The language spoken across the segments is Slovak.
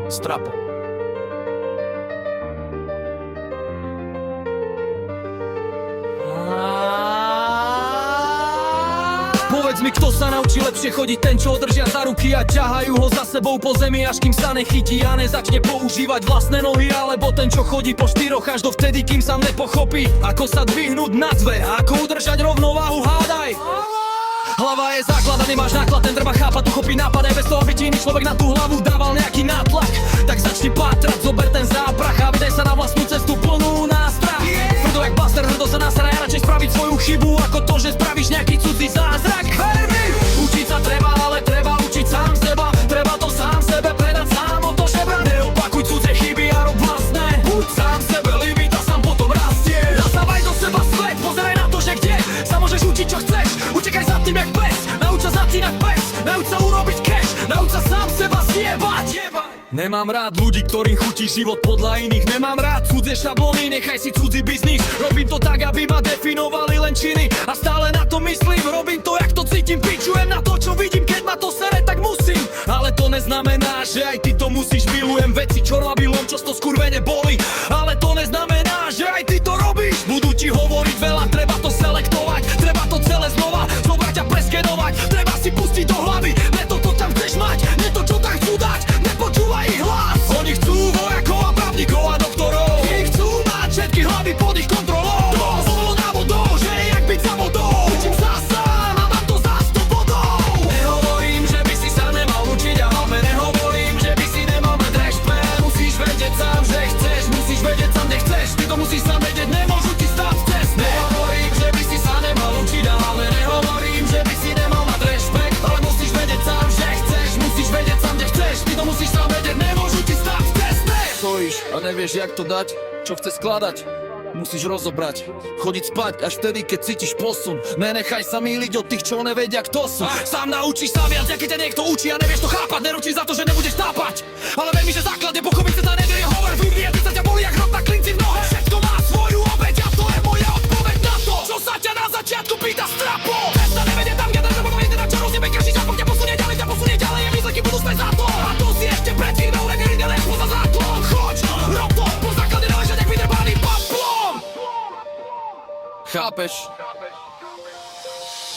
Strapo. Povedz mi, kto sa naučí lepšie chodiť, ten, čo ho držia za ruky a ťahajú ho za sebou po zemi, až kým sa nechytí a nezačne používať vlastné nohy, alebo ten, čo chodí po štyroch až do vtedy, kým sám nepochopí, ako sa dvihnúť na dve, ako udržať rovnováhu, hádaj. Hlava je základ a nemáš náklad, ten treba chápať, uchopí nápad aj bez toho, aby ti iný človek na tú hlavu dával nejaký nátlak. Tak začni pátrať, zober ten záprach a vydaj sa na vlastnú cestu plnú nástrah. Tvrdo jak Buster, hrdo sa nasraj a radšej spraviť svoju chybu, ako to, že spravíš nejaký cudzí zázrak. Učiť sa treba, ale treba učiť sám seba, treba to sám sebe predať, sám o to žebra. Neopakuj cudzie chyby a rob vlastné, buď sám sebe limit a sám potom rastie. Nastavaj do seba svet, pozeraj na to, že kde sa môžeš učiť, čo chceš. Utekaj za tým jak pes, nauč sa zatínať pes, nauč sa urobiť cash, nauč sa sám seba zjebať. Nemám rád ľudí, ktorým chutí život podľa iných. Nemám rád cudzie šablóny, nechaj si cudzí biznis. Robím to tak, aby ma definovali len činy a stále na to myslím. Robím to, jak to cítim, pičujem na to, čo vidím. Keď ma to sere, tak musím. Ale to neznamená, že aj ty to musíš. Milujem veci, čo robilom, čo to skurvene boli. Ale to neznamená, že aj ty to robíš. Budú ti hovoriť veľa, treba to selektovať, treba to celé znova zobrať a preskenovať. Treba si pustiť do hlavy, ne to, čo tam chceš mať, ne to, čo tam chcú dať. Nepočúvaj ich hlas. Oni chcú vojakov a právnikov a doktorov. Ich chcú mať všetky hlavy pod ich kontrolou. Dozvol na vodou, že je jak byť za vodou. Učím sa sám a mám to za 100 bodov. Nehovorím, že by si sa nemal učiť a hlavne nehovorím, že by si nemal mať rešpekt. Musíš vedieť sám, že chceš, musíš vedieť sám, kde chceš. Ty to musíš sám vedieť, nemôžu ti stať v ceste. Nehovorím, že by si sa nemal učiť a hlavne nehovorím, že by si nemal mať rešpekt. Ale musíš vedieť sám, že chceš, musíš vedieť sám, kde chceš. Ty to musíš sám vedieť, nemôžu ti stať v ceste. Stojíš a nevieš, jak to dať, čo chce skladať. Musíš rozobrať, chodiť spať až vtedy, keď cítiš posun. Nenechaj sa mýliť od tých, čo nevedia, kto sú. Sám naučíš sa viac, keď ťa niekto učí a nevieš to chápať. Neručíš za to, že nebudeš tápať, ale viem, že základ je pochopiť sa, tá nedrie hovor. Vyvíjať sa ťa boli jak hrot na klinci v nohe. Všetko má svoju obeť a to je moja odpoveď na to, čo sa ťa na začiatku pýta strapo. Cesta nevedie tam, kde drža, potom jediná, čo rozjebe každý čas, ťa posunie ďalej, je výsledky budú stať za to. A to si ešte pred chvíľou neveride len poza záklon. Choď, rob to, po základe neležať jak vydrbaný paplom. Chápeš?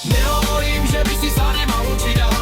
Nehovorím, že by si sa nemal učiť, ale